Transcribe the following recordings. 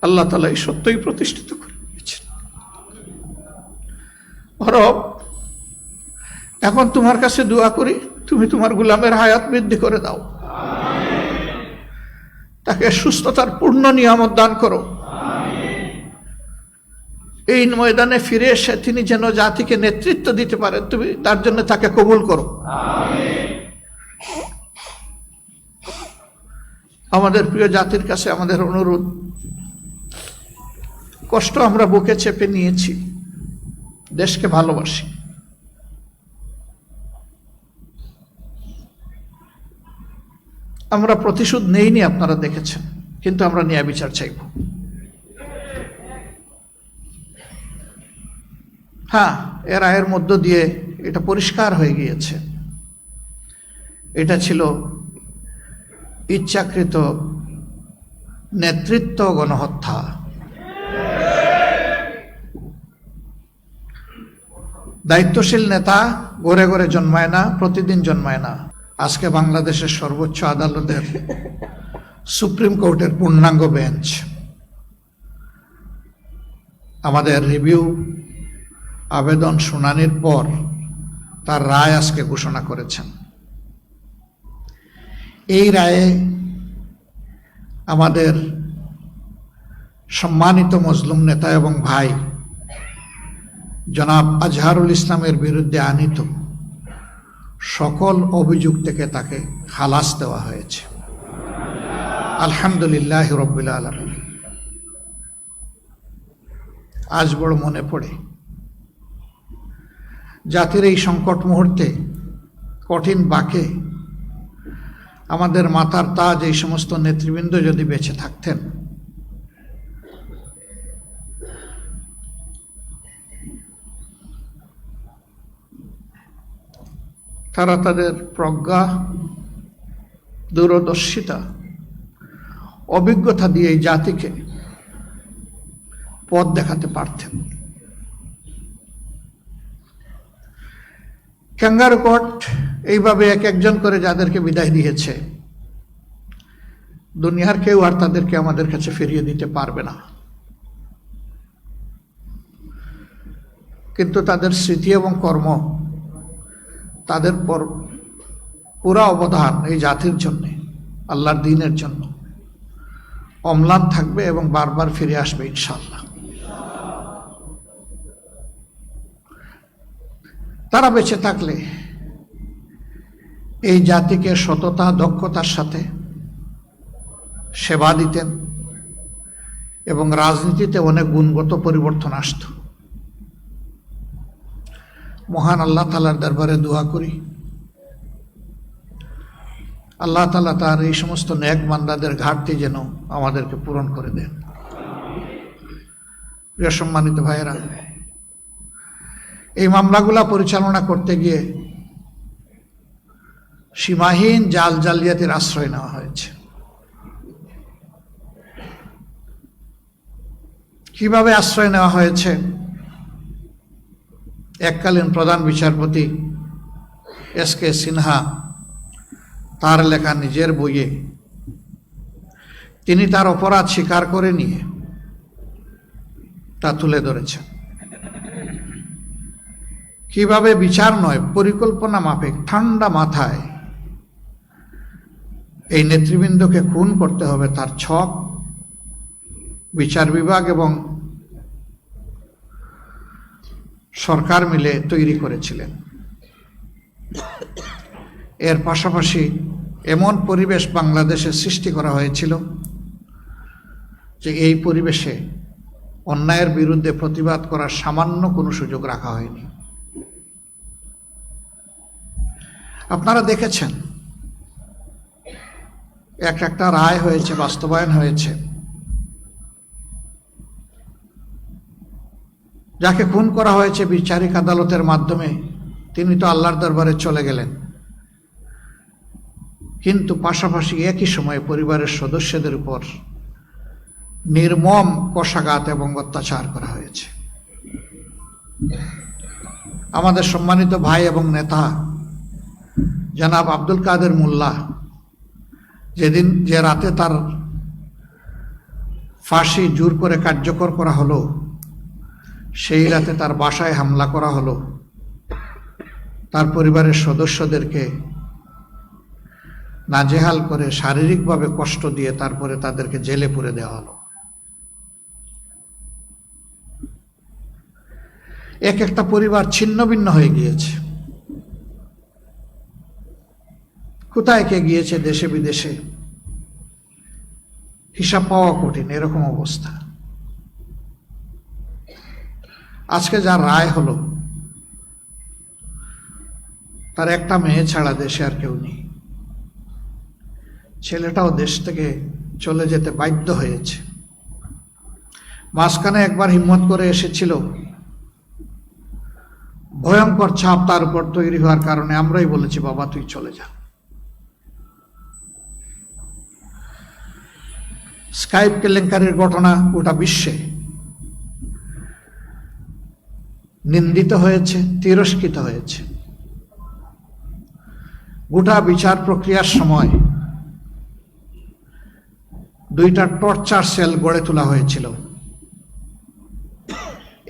আল্লাহ তাআলা এই সত্যই প্রতিষ্ঠিত করে দিয়েছেন। রব, এখন তোমার কাছে দোয়া করি, তুমি তোমার গোলামের হায়াত বৃদ্ধি করে দাও, তাকে সুস্থতার পূর্ণ নিয়ামত দান করো। এই ময়দানে ফিরে এসে তিনি যেন জাতিকে নেতৃত্ব দিতে পারেন, তুমি তার জন্য তাকে কবুল করো। আমাদের প্রিয় জাতির কাছে আমাদের অনুরোধ, কষ্ট আমরা বুকে চেপে নিয়েছি, দেশকে ভালোবাসি, আমরা প্রতিশোধ নেইনি, আপনারা দেখেছেন, কিন্তু আমরা ন্যায় বিচার চাইব। হ্যাঁ, এর রায়ের মধ্য দিয়ে এটা পরিষ্কার হয়ে গিয়েছে, এটা ছিল ইচ্ছাকৃত নেতৃত্ব গণহত্যা। দায়িত্বশীল নেতা ঘরে ঘরে জন্মায় না, প্রতিদিন জন্মায় না। আজকে বাংলাদেশের সর্বোচ্চ আদালতের সুপ্রিম কোর্টের পূর্ণাঙ্গ বেঞ্চ আমাদের রিভিউ আবেদন শুনানির পর তার রায় আজকে ঘোষণা করেছেন। এই রায়ে আমাদের সম্মানিত মজলুম নেতা এবং ভাই জনাব আজহারুল ইসলামের বিরুদ্ধে আনীত সকল অভিযোগ থেকে তাকে খালাস দেওয়া হয়েছে। আলহামদুলিল্লাহ রাব্বিল আলামিন। আজ বড় মনে পড়ে, জাতির এই সংকট মুহূর্তে, কঠিন বাঁকে আমাদের মাথার তাজ এই সমস্ত নেতৃবৃন্দ যদি বেঁচে থাকতেন, তারা তাদের প্রজ্ঞা, দূরদর্শিতা, অভিজ্ঞতা দিয়ে এই জাতিকে পথ দেখাতে পারতেন। ক্যাঙ্গারু কোর্ট এইভাবে এক একজন করে যাদেরকে বিদায় দিয়েছে, দুনিয়ার কেউ আর তাদেরকে আমাদের কাছে ফিরিয়ে দিতে পারবে না। কিন্তু তাদের স্মৃতি এবং কর্ম, তাদের পুরা অবদান এই জাতির জন্য, আল্লাহর দ্বীনের জন্য অম্লান থাকবে এবং বারবার ফিরে আসবে ইনশাআল্লাহ। তারা বেঁচে থাকলে এই জাতিকে সততা, দক্ষতার সাথে সেবা দিতেন এবং রাজনীতিতে অনেক গুণগত পরিবর্তন আসত। মহান আল্লাহ তাআলার দরবারে দোয়া করি, আল্লাহ তাআলা তার এই সমস্ত নেক বান্দাদের ঘাটতি যেন আমাদেরকে পূরণ করে দেন। প্রিয় সম্মানিত ভাইয়েরা, এই মামলাগুলা পরিচালনা করতে গিয়ে সীমাহীন জাল জালিয়াতির আশ্রয় নেওয়া হয়েছে। কিভাবে আশ্রয় নেওয়া হয়েছে? এককালীন প্রধান বিচারপতি এস.কে. সিনহা তার লেখা নিজের বইয়ে তিনি তার অপরাধ স্বীকার করে নিয়ে তা তুলে ধরেছেন। কিভাবে বিচার নয়, পরিকল্পনা মাফিক ঠান্ডা মাথায় এই নেতৃবৃন্দকে খুন করতে হবে তার ছক বিচার বিভাগ এবং সরকার মিলে তৈরি করেছিলেন। এর পাশাপাশি এমন পরিবেশ বাংলাদেশে সৃষ্টি করা হয়েছিল যে এই পরিবেশে অন্যায়ের বিরুদ্ধে প্রতিবাদ করার সামান্য কোনো সুযোগ রাখা হয়নি। আপনারা দেখেছেন, একটা রায় হয়েছে, বাস্তবায়ন হয়েছে। যাকে খুন করা হয়েছে বিচারিক আদালতের মাধ্যমে, তিনি তো আল্লাহর দরবারে চলে গেলেন, কিন্তু পাশাপাশি একই সময়ে পরিবারের সদস্যদের উপর নির্মম কষাঘাত এবং অত্যাচার করা হয়েছে। আমাদের সম্মানিত ভাই এবং নেতা জনাব আব্দুল কাদের মোল্লা যে রাতে তার ফাঁসি জোর করে কার্যকর করা হলো, সেই রাতে তার বাসায় হামলা করা হলো, তার পরিবারের সদস্যদেরকে নাজেহাল করে শারীরিকভাবে কষ্ট দিয়ে তারপরে তাদেরকে জেলে পুরে দেওয়া হলো। এক একটা পরিবার ছিন্ন ভিন্ন হয়ে গিয়েছে। কোথায় কে গিয়েছে দেশে বিদেশে হিসাব পাওয়া কঠিন, এরকম অবস্থা। আজকে যার রায় হলো, তার একটা মেয়ে ছাড়া দেশে আর কেউ নেই। ছেলেটাও দেশ থেকে চলে যেতে বাধ্য হয়েছে। মাঝখানে একবার হিম্মত করে এসেছিল, ভয়ঙ্কর ছাপ তার উপর তৈরি হওয়ার কারণে আমরাই বলেছি, বাবা তুই চলে যা। স্কাইপ কেলেঙ্কারির ঘটনা গোটা বিশ্বে নিন্দিত হয়েছে, তিরস্কৃত হয়েছে। গোটা বিচার প্রক্রিয়ার সময় দুইটা টর্চার সেল গড়ে তোলা হয়েছিল।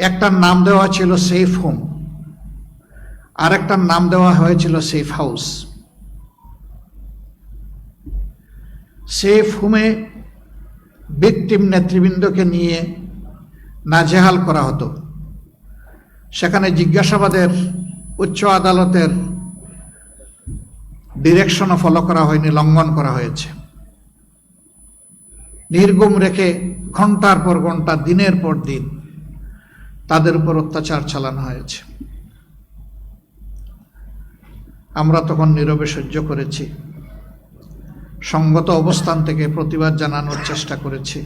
একটার নাম দেওয়া ছিল সেফ হোম, আর একটার নাম দেওয়া হয়েছিল সেফ হাউস। সেফ হোমে ভিকটিম নেতৃবৃন্দকে নিয়ে নাজেহাল করা হতো। সেখানে জিজ্ঞাসাবাদের উচ্চ আদালতের ডিরেকশনও ফলো করা হয়নি, লঙ্ঘন করা হয়েছে। নির্গুম রেখে ঘন্টার পর ঘন্টা, দিনের পর দিন তাদের উপর অত্যাচার চালানো হয়েছে। আমরা তখন নীরবে সহ্য করেছি, সঙ্গত অবস্থান থেকে প্রতিবাদ জানানোর চেষ্টা করেছি।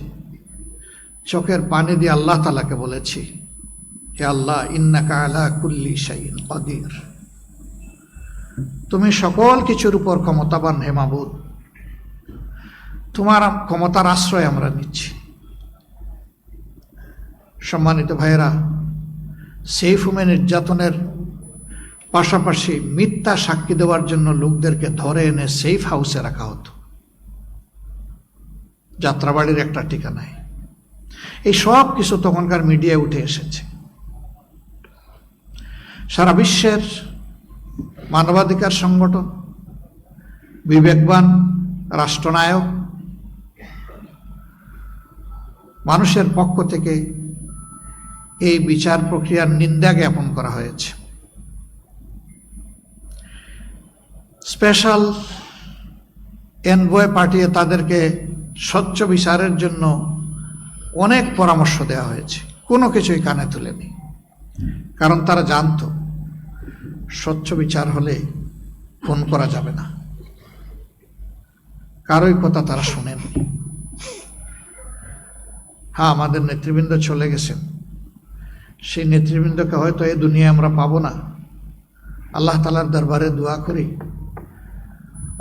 চোখের পানি দিয়ে আল্লাহ তাআলাকে বলেছি, হে আল্লাহ, ইন্নাকা আলা কুল্লি শাইইন কাদির, তুমি সকল কিছুর উপর ক্ষমতাবান, হে মাবুদ, তোমার ক্ষমতার আশ্রয় আমরা নিচ্ছি। সম্মানিত ভাইয়েরা, সেফ হোমে নির্যাতনের পাশাপাশি মিথ্যা সাক্ষী দেওয়ার জন্য লোকদেরকে ধরে এনে সেফ হাউসে রাখা হতো, যাত্রাবাড়ির একটা ঠিকানায়। এই সব কিছু তখনকার মিডিয়ায় উঠে এসেছে। সারা বিশ্বের মানবাধিকার সংগঠন, বিবেকবান রাষ্ট্রনায়ক, মানুষের পক্ষ থেকে এই বিচার প্রক্রিয়ার নিন্দা জ্ঞাপন করা হয়েছে। স্পেশাল এনভয় পাঠিয়ে তাদেরকে স্বচ্ছ বিচারের জন্য অনেক পরামর্শ দেওয়া হয়েছে, কোনো কিছুই কানে তুলেনি। কারণ তারা জানতো স্বচ্ছ বিচার হলে খুন করা যাবে না। কারোই কথা তারা শোনেন। হ্যাঁ, আমাদের নেতৃবৃন্দ চলে গেছেন, সেই নেতৃবৃন্দকে হয়তো এই দুনিয়ায় আমরা পাবো না। আল্লাহ তাআলার দরবারে দোয়া করি,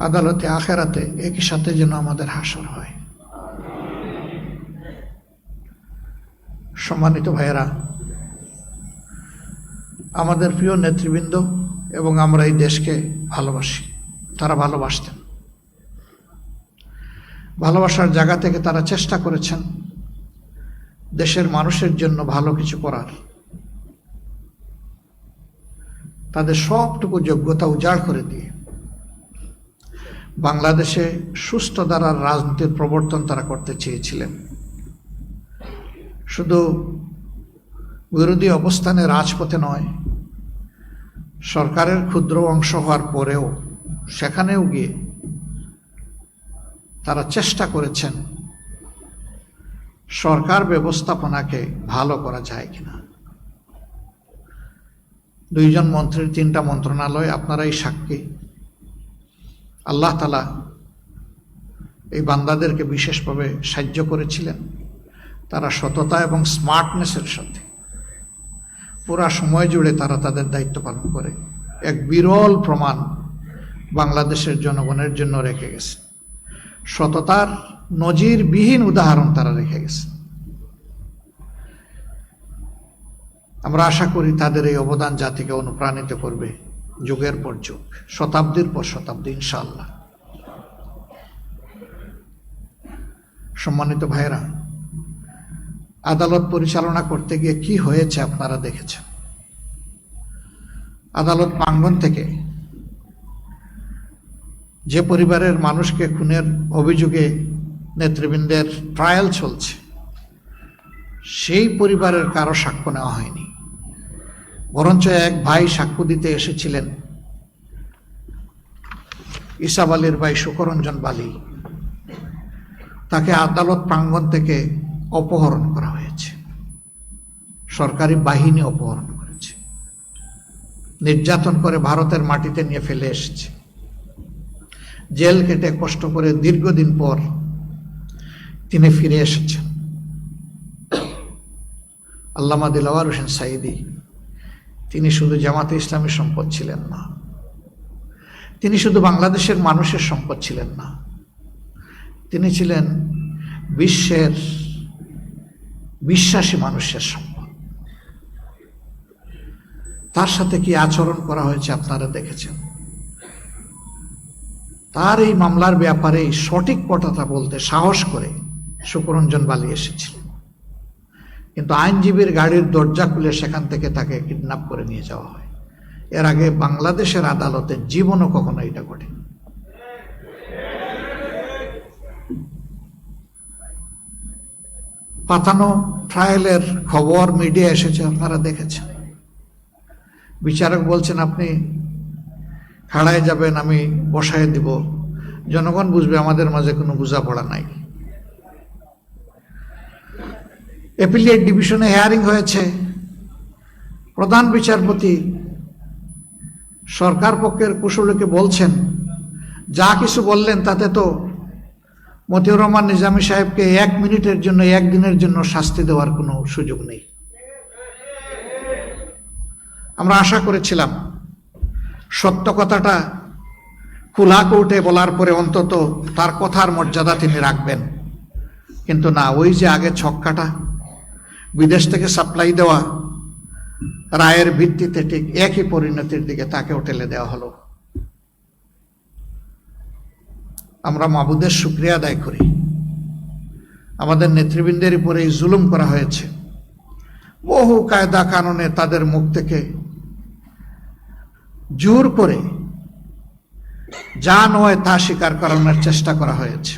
আদালতে আখেরাতে একই সাথে যেন আমাদের হাসর হয়। সম্মানিত ভাইয়েরা, আমাদের প্রিয় নেতৃবৃন্দ এবং আমরা এই দেশকে ভালোবাসি, তারা ভালোবাসতেন। ভালোবাসার জায়গা থেকে তারা চেষ্টা করেছেন দেশের মানুষের জন্য ভালো কিছু করার। তাদের সবটুকু যোগ্যতা উজাড় করে দিয়ে বাংলাদেশে সুষ্ঠু ধারার রাজনীতির প্রবর্তন তারা করতে চেয়েছিলেন। শুধু বিরোধী অবস্থানে রাজপথে নয়, সরকারের ক্ষুদ্র অংশ হওয়ার পরেও সেখানেও গিয়ে তারা চেষ্টা করেছেন সরকার ব্যবস্থাপনাকে ভালো করা যায় কিনা। 2 জন মন্ত্রীর 3টা মন্ত্রণালয়, আপনারাই সাক্ষী। আল্লাহ তাআলা এই বান্দাদেরকে বিশেষভাবে সাহায্য করেছিলেন। তারা সততা এবং স্মার্টনেসের সাথে পুরা সময় জুড়ে তারা তাদের দায়িত্ব পালন করে এক বিরল প্রমাণ বাংলাদেশের জনগণের জন্য রেখে গেছে। সততার নজিরবিহীন উদাহরণ তারা রেখে গেছে। আমরা আশা করি তাদের এই অবদান জাতিকে অনুপ্রাণিত করবে যুগের পর যুগ, শতাব্দীর পর শতাব্দী, ইনশাআল্লাহ। সম্মানিত ভাইয়েরা, আদালত পরিচালনা করতে গিয়ে কি হয়েছে আপনারা দেখেছেন। আদালত প্রাঙ্গণ থেকে যে পরিবারের মানুষকে খুনের অভিযোগে নেতৃবৃন্দের ট্রায়াল চলছে, সেই পরিবারের কারো সাক্ষ্য নেওয়া হয়নি, বরঞ্চ এক ভাই সাক্ষ্য দিতে এসেছিলেন, ইসাব আলীর ভাই শুকরঞ্জন বালি। তাকে আদালত প্রাঙ্গণ থেকে অপহরণ করা হয়েছে, সরকারি বাহিনী অপহরণ করেছে, নির্যাতন করে ভারতের মাটিতে নিয়ে ফেলে এসেছে। জেল কেটে কষ্ট করে দীর্ঘদিন পর তিনি ফিরে এসেছেন। আল্লামা দিলওয়ার হোসেন সাঈদী, তিনি শুধু জামাতে ইসলামীর সম্পদ ছিলেন না, তিনি শুধু বাংলাদেশের মানুষের সম্পদ ছিলেন না, তিনি ছিলেন বিশ্বের বিশ্বাসী মানুষের সম্পদ। তার সাথে কি আচরণ করা হয়েছে আপনারা দেখেছেন। তার এই মামলার ব্যাপারে সঠিক কথাটা বলতে সাহস করে শুকরঞ্জন বালি এসেছিলেন, কিন্তু আইনজীবীর গাড়ির দরজা খুলে সেখান থেকে তাকে কিডন্যাপ করে নিয়ে যাওয়া হয়। এর আগে বাংলাদেশের আদালতে জীবনও কখনো এটা ঘটেনি। পাতানো ট্রায়ালের খবর মিডিয়া এসেছে, আপনারা দেখেছেন। বিচারক বলছেন আপনি খাড়ায় যাবেন, আমি বসায় দিব, জনগণ বুঝবে আমাদের মাঝে কোনো বোঝাপড়া নাই। অ্যাপিলিয়েট ডিভিশনে হিয়ারিং হয়েছে, প্রধান বিচারপতি সরকার পক্ষের কুশলীকে বলছেন যা কিছু বললেন তাতে তো মতিউর রহমান নিজামী সাহেবকে 1 মিনিটের জন্য, 1 দিনের জন্য শাস্তি দেওয়ার কোনো সুযোগ নেই। আমরা আশা করেছিলাম সত্য কথাটা খোলা কোর্টে বলার পরে অন্তত তার কথার মর্যাদা তিনি রাখবেন, কিন্তু না, ওই যে আগে ছক্কাটা বিদেশ থেকে সাপ্লাই দেওয়া রায়ের ভিত্তিতে ঠিক একই পরিণতির দিকে তাকেও ঠেলে দেওয়া হলো। আমরা মাবুদের শুকরিয়া আদায় করি, আমাদের নেতৃবৃন্দের উপরে এই জুলুম করা হয়েছে। বহু কায়দা কানুনে তাদের মুখ থেকে জোর করে যা নয় তা স্বীকার করানোর চেষ্টা করা হয়েছে,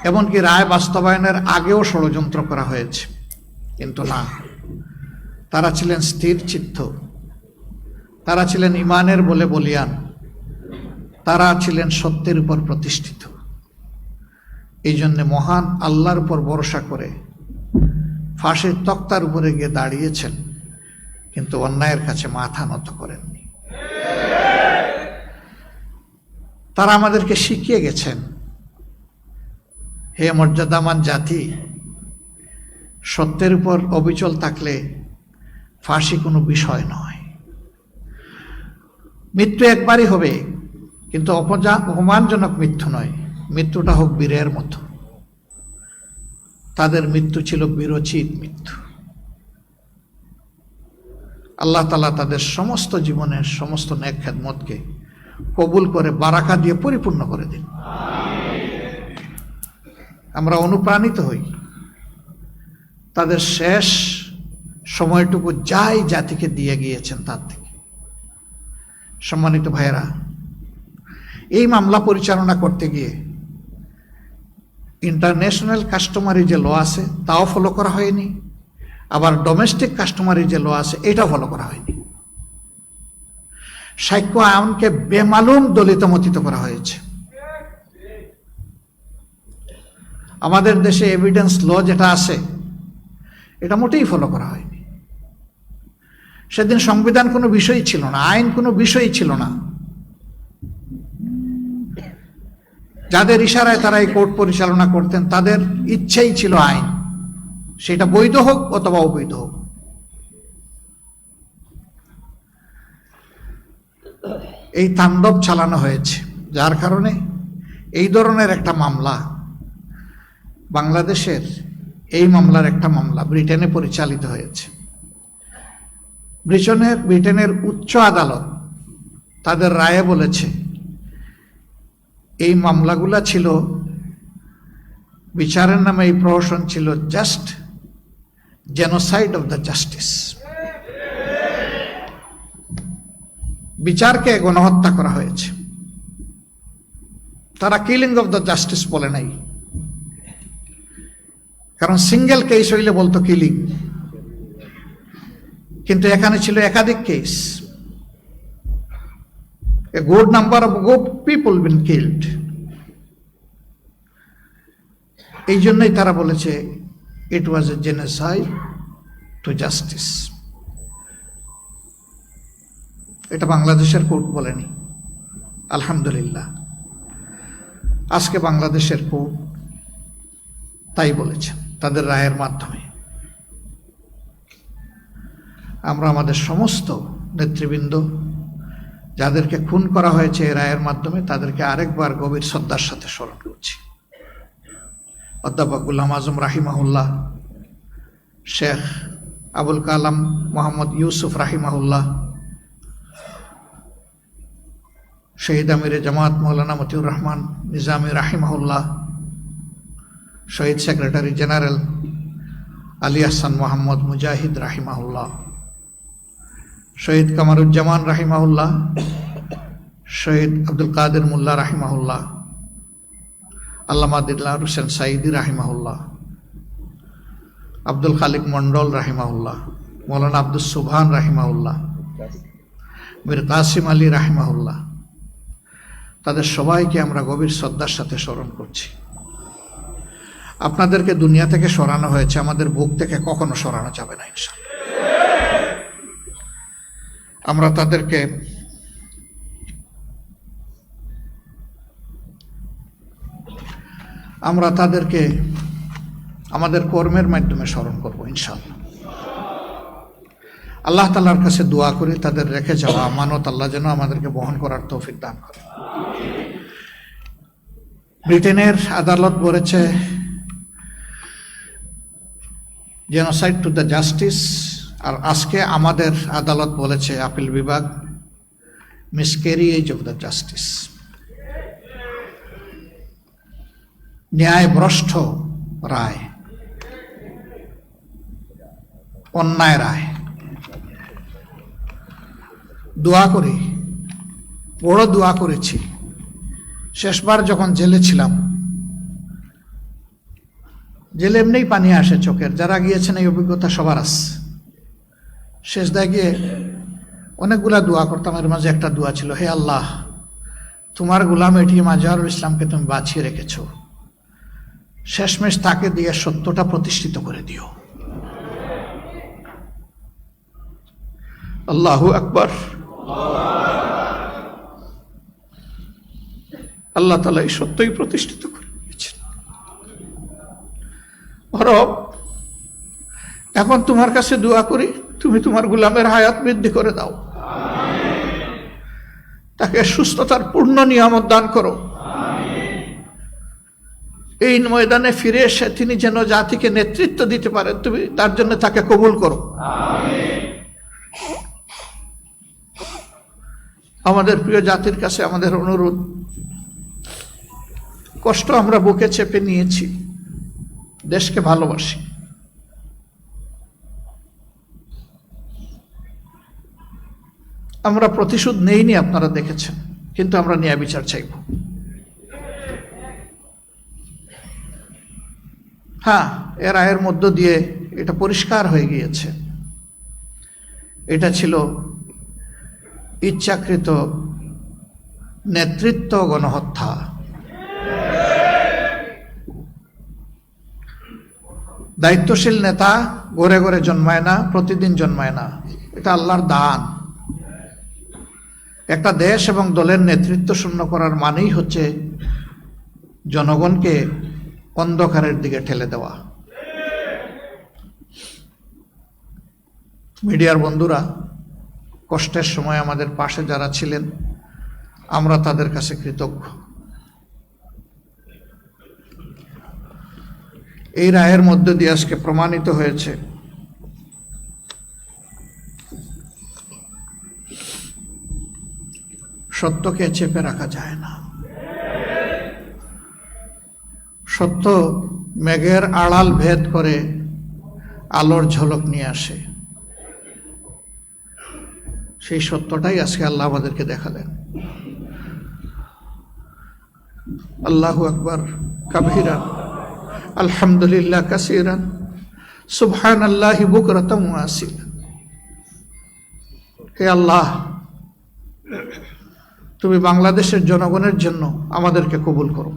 এমনকি রায় বাস্তবায়নের আগেও ষড়যন্ত্র করা হয়েছে, কিন্তু না, তারা ছিলেন স্থির চিত্ত, তারা ছিলেন ইমানের বলে বলিয়ান, তারা ছিলেন সত্যের উপর প্রতিষ্ঠিত। এই জন্য মহান আল্লাহর উপর ভরসা করে ফাঁসির তক্তার উপরে গিয়ে দাঁড়িয়েছেন, কিন্তু অন্যায়ের কাছে মাথা নত করেননি। তারা আমাদেরকে শিখিয়ে গেছেন, হে মর্যাদামান জাতি, সত্যের উপর অবিচল থাকলে ফাঁসি কোনো বিষয় নয়। মৃত্যু একবারই হবে, কিন্তু অপমানজনক মৃত্যু নয়, মৃত্যুটা হোক বীরের মতো। তাদের মৃত্যু ছিল বীরোচিত মৃত্যু। আল্লাহ তাআলা তাদের সমস্ত জীবনের সমস্ত নেক খেদমতকে কবুল করে বারাকা দিয়ে পরিপূর্ণ করে দিন। আমরা অনুপ্রাণিত হই তাদের শেষ সময়টুকু যাই জাতিকে দিয়ে গিয়েছেন তার থেকে। সম্মানিত ভাইয়েরা, এই মামলা পরিচালনা করতে গিয়ে ইন্টারন্যাশনাল কাস্টমারি যে ল আছে তাও ফলো করা হয়নি, আবার ডোমেস্টিক কাস্টমারি যে ল আছে এটাও ফলো করা হয়নি। সাক্ষ্য আইনকে বেমালুম দলিত মতিত করা হয়েছে। আমাদের দেশে এভিডেন্স ল যেটা আছে এটা মোটেই ফলো করা হয়নি। সেদিন সংবিধান কোনো বিষয়ই ছিল না, আইন কোনো বিষয়ই ছিল না। যাদের ইশারায় তারা এই কোর্ট পরিচালনা করতেন তাদের ইচ্ছেই ছিল আইন, সেটা বৈধ হোক অথবা অবৈধ হোক। এই তাণ্ডব চালানো হয়েছে, যার কারণে এই ধরনের একটা মামলা বাংলাদেশের, এই মামলার একটা মামলা ব্রিটেনে পরিচালিত হয়েছে। ব্রিটেনের উচ্চ আদালত তাদের রায়ে বলেছে এই মামলাগুলা ছিল, বিচারের নামে এই প্রহসন ছিল just genocide of the justice. বিচারকে গণহত্যা করা হয়েছে। তারা কিলিং অফ দ্য জাস্টিস বলে নাই, কারণ সিঙ্গেল কেস হইলে বলতো কিলিং, কিন্তু এখানে ছিল একাধিক case. A good number of good people been killed. এই জন্যই তারা বলেছে it was a genocide to justice। এটা বাংলাদেশের কোর্ট বলেনি, আলহামদুলিল্লাহ। আজকে বাংলাদেশের কোর্ট তাই বলেছে তাদের রায়ের মাধ্যমে। আমরা আমাদের সমস্ত নেতৃবৃন্দ যাদেরকে খুন করা হয়েছে এই রায়ের মাধ্যমে তাদেরকে আরেকবার গভীর শ্রদ্ধার সাথে স্মরণ করছি। অধ্যাপক গোলাম আজম রাহিমাহুল্লাহ, শেখ আবুল কালাম মোহাম্মদ ইউসুফ রাহিমাহুল্লাহ, শহীদ আমিরে জামাত মৌলানা মতিউর রহমান নিজামী রাহিমাহুল্লাহ, শহীদ সেক্রেটারি জেনারেল আলী আহসান মোহাম্মদ মুজাহিদ রাহিমাহুল্লাহ, শহীদ কামারুজ্জামান রাহিমাহুল্লাহ, শহীদ আব্দুল কাদের মোল্লা রাহিমাহুল্লাহ, আল্লামা দিলদার হোসেন সাইদি রাহিমাহুল্লাহ, আব্দুল খালিক মন্ডল রাহিমাহুল্লাহ, মৌলানা আব্দুল সুবহান রাহিমাহুল্লাহ, মীর কাসিম আলী রাহিমাহুল্লাহ, তাদের সবাইকে আমরা গভীর শ্রদ্ধার সাথে স্মরণ করছি। আপনাদেরকে দুনিয়া থেকে সরানো হয়েছে, আমাদের বুক থেকে কখনো সরানো যাবে না ইনশাআল্লাহ। আমরা তাদেরকে আমাদের কর্মের মাধ্যমে স্মরণ করব ইনশাআল্লাহ। আল্লাহ তাআলার কাছে দোয়া করি তাদের রেখে যাওয়া আমানত আল্লাহ যেন আমাদেরকে বহন করার তৌফিক দান করে। ব্রিটেনের আদালত বলেছে জেনোসাইড টু দ্য জাস্টিস, আর আজকে আমাদের আদালত বলেছে আপিল বিভাগ মিসক্যারিয়েজ অফ দ্য জাস্টিস, ন্যায়ভ্রষ্ট রায়, অন্যায় রায়। দোয়া করি, বড় দোয়া করেছি। শেষবার যখন জেলে ছিলাম, জেলে এমনিই পানি আসে চোখের, যারা গিয়েছেন এই অভিজ্ঞতা সবার আছে। শেষ দায় গিয়ে অনেকগুলা দোয়া করতাম, এর মাঝে একটা দোয়া ছিল, হে আল্লাহ, তোমার গোলাম এটিএম আজহারুল ইসলামকে তুমি বাঁচিয়ে রেখেছ, শেষমেশ তাকে দিয়ে সত্যটা প্রতিষ্ঠিত করে দিও। আল্লাহু আকবার। আল্লাহ তাআলা এই সত্যই প্রতিষ্ঠিত করে দিয়েছেন। রব, এখন তোমার কাছে দোয়া করি, তুমি তোমার গোলামের হায়াত বৃদ্ধি করে দাও, তাকে সুস্থতার পূর্ণ নিয়ামত দান করো। এই ময়দানে ফিরে এসে তিনি যেন জাতিকে নেতৃত্ব দিতে পারেন, তুমি তার জন্য তাকে কবুল করো। আমাদের প্রিয় জাতির কাছে আমাদের অনুরোধ, কষ্ট আমরা বুকে চেপে নিয়েছি, দেশকে ভালোবাসি, আমরা প্রতিশোধ নেইনি, আপনারা দেখেছেন, কিন্তু আমরা ন্যায় বিচার চাইব। হ্যাঁ, এর রায়ের মধ্য দিয়ে এটা পরিষ্কার হয়ে গিয়েছে, এটা ছিল ইচ্ছাকৃত নেতৃত্ব গণহত্যা। দায়িত্বশীল নেতা ঘরে ঘরে জন্মায় না, প্রতিদিন জন্মায় না, এটা আল্লাহর দান। একটা দেশ এবং দলের নেতৃত্ব শূন্য করার মানেই হচ্ছে জনগণকে অন্ধকারের দিকে ঠেলে দেওয়া। মিডিয়ার বন্ধুরা, কষ্টের সময় আমাদের পাশে যারা ছিলেন, আমরা তাদের কাছে কৃতজ্ঞ। এই রায়ের মধ্য দিয়ে আজকে প্রমাণিত হয়েছে সত্যকে চেপে রাখা যায় না। সত্য মেঘের আড়াল ভেদ করে আলোর ঝলক নিয়ে আসে। সেই সত্যটাই আজকে আল্লাহ আমাদেরকে দেখালেন। আল্লাহু আকবার কাবীরা, আলহামদুলিল্লাহ কাসীরান, সুবহানাল্লাহি বুকরাতাম ওয়া আসীলা। হে আল্লাহ, তুমি বাংলাদেশের জনগণের জন্য আমাদেরকে কবুল করো।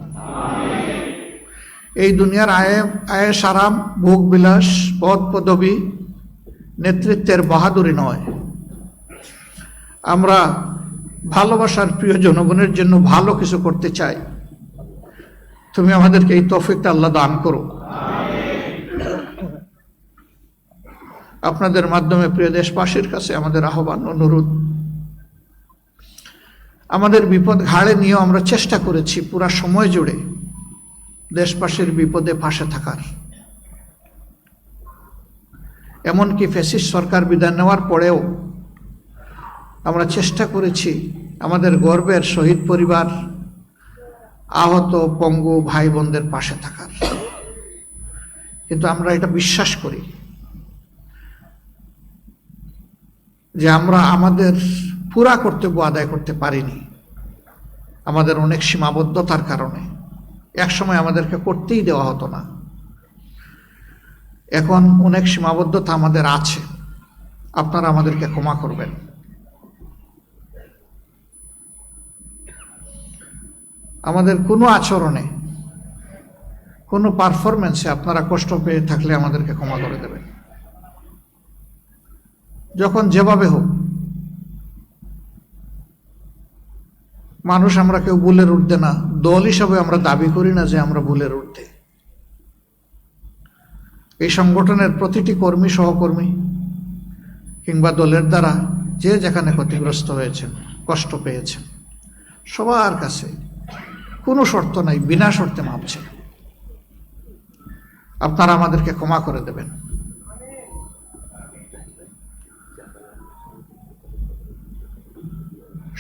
এই দুনিয়ার আয়েশ আরাম, ভোগ বিলাস, পদ পদবী, নেতৃত্বের বাহাদুরি নয়, আমরা ভালোবাসার প্রিয় জনগণের জন্য ভালো কিছু করতে চাই। তুমি আমাদেরকে এই তৌফিকটা আল্লাহ দান করো। আপনাদের মাধ্যমে প্রিয় দেশবাসীর কাছে আমাদের আহ্বান, অনুরোধ, আমাদের বিপদ ঘাড়ে নিয়েও আমরা চেষ্টা করেছি পুরা সময় জুড়ে দেশবাসীর বিপদে পাশে থাকার। এমনকি ফ্যাসিস্ট সরকার বিদায় নেওয়ার পরেও আমরা চেষ্টা করেছি আমাদের গর্বের শহীদ পরিবার, আহত পঙ্গু ভাই বোনদের পাশে থাকার। কিন্তু আমরা এটা বিশ্বাস করি যে আমরা আমাদের পুরা কর্তব্য আদায় করতে পারিনি, আমাদের অনেক সীমাবদ্ধতার কারণে। একসময় আমাদেরকে করতেই দেওয়া হতো না, এখন অনেক সীমাবদ্ধতা আমাদের আছে। আপনারা আমাদেরকে ক্ষমা করবেন। আমাদের কোনো আচরণে, কোনো পারফরমেন্সে আপনারা কষ্ট পেয়ে থাকলে আমাদেরকে ক্ষমা করে দেবেন। যখন যেভাবে হোক, মানুষ আমরা কেউ ভুলের ঊর্ধ্বে না, দল হিসাবে আমরা দাবি করি না যে আমরা ভুলের ঊর্ধ্বে। এই সংগঠনের প্রতিটি কর্মী, সহকর্মী কিংবা দলের দ্বারা যে যেখানে ক্ষতিগ্রস্ত হয়েছেন, কষ্ট পেয়েছেন, সবার কাছে কোনো শর্ত নাই, বিনা শর্তে মাপ চাই। আপনারা আমাদেরকে ক্ষমা করে দেবেন।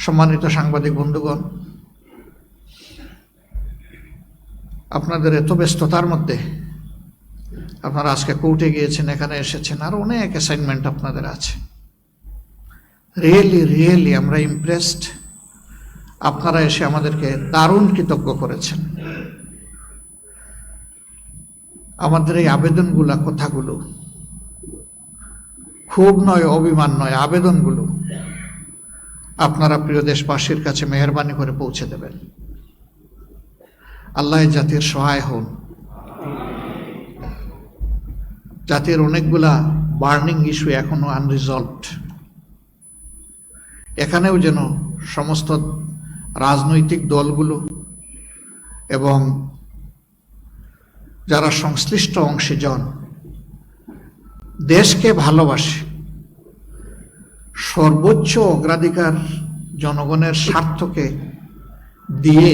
সম্মানিত সাংবাদিক বন্ধুগণ, আপনাদের এত ব্যস্ততার মধ্যে আপনারা আজকে কোর্টে গিয়েছেন, এখানে এসেছেন, আর অনেক অ্যাসাইনমেন্ট আপনাদের আছে। রিয়েলি আমরা ইমপ্রেসড। আপনারা এসে আমাদেরকে দারুণ কৃতজ্ঞ করেছেন। আমাদের এই আবেদনগুলা, কথাগুলো খুব নয়, অভিমান নয়, আবেদনগুলো আপনারা প্রিয় দেশবাসীর কাছে মেহেরবানি করে পৌঁছে দেবেন। আল্লাহ জাতির সহায় হন। জাতির অনেকগুলা বার্নিং ইস্যু এখনো আনরিজলভড। এখানেও যেন সমস্ত রাজনৈতিক দলগুলো এবং যারা সংশ্লিষ্ট অংশীজন দেশকে ভালোবাসে, সর্বোচ্চ অগ্রাধিকার জনগণের স্বার্থকে দিয়ে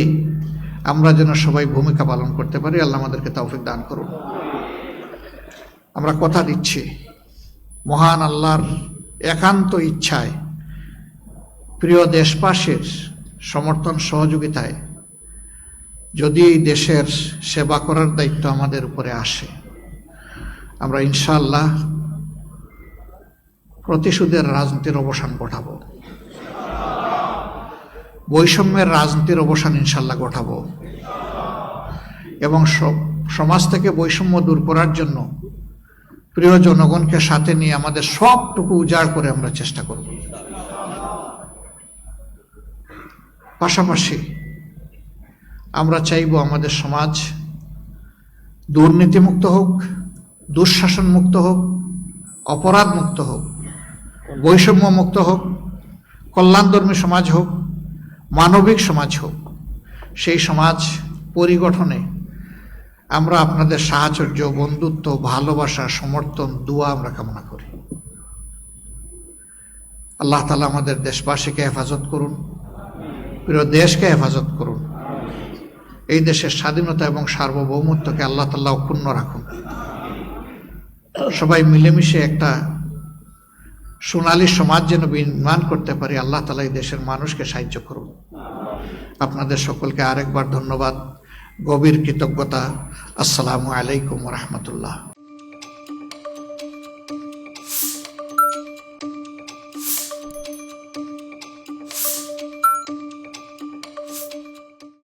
আমরা যেন সবাই ভূমিকা পালন করতে পারি। আল্লাহ আমাদেরকে তৌফিক দান করুন। আমরা কথা দিচ্ছি, মহান আল্লাহর একান্ত ইচ্ছায়, প্রিয় দেশবাসীর সমর্থন সহযোগিতায় যদি এই দেশের সেবা করার দায়িত্ব আমাদের উপরে আসে, আমরা ইনশাআল্লাহ প্রতিশোধের রাজনীতির অবসান ঘটাবো, বৈষম্যের রাজনীতির অবসান ইনশাআল্লাহ ঘটাবো, এবং সমাজ থেকে বৈষম্য দূর করার জন্য প্রিয় জনগণকে সাথে নিয়ে আমাদের সবটুকু উজাড় করে আমরা চেষ্টা করব। পাশাপাশি আমরা চাইব আমাদের সমাজ দুর্নীতিমুক্ত হোক, দুঃশাসন মুক্ত হোক, অপরাধ মুক্ত হোক, বৈষম্য মুক্ত হোক, কল্যাণধর্মী সমাজ হোক, মানবিক সমাজ হোক। সেই সমাজ পরিগঠনে আমরা আপনাদের সাহচর্য, বন্ধুত্ব, ভালোবাসা, সমর্থন, দোয়া আমরা কামনা করি। আল্লাহ তাআলা আমাদের দেশবাসীকে হেফাজত করুন, প্রিয় দেশকে হেফাজত করুন। এই দেশের স্বাধীনতা এবং সার্বভৌমত্বকে আল্লাহ তাআলা অক্ষুণ্ণ রাখুন। সবাই মিলেমিশে একটা সোনালী সমাজ যেন নির্মাণ করতে পারি। আল্লাহ তাআলা এই দেশের মানুষকে সাহায্য করুন। আপনাদের সকলকে আরেকবার ধন্যবাদ, গভীর কৃতজ্ঞতা। আসসালামু আলাইকুম ওয়া রাহমাতুল্লাহ।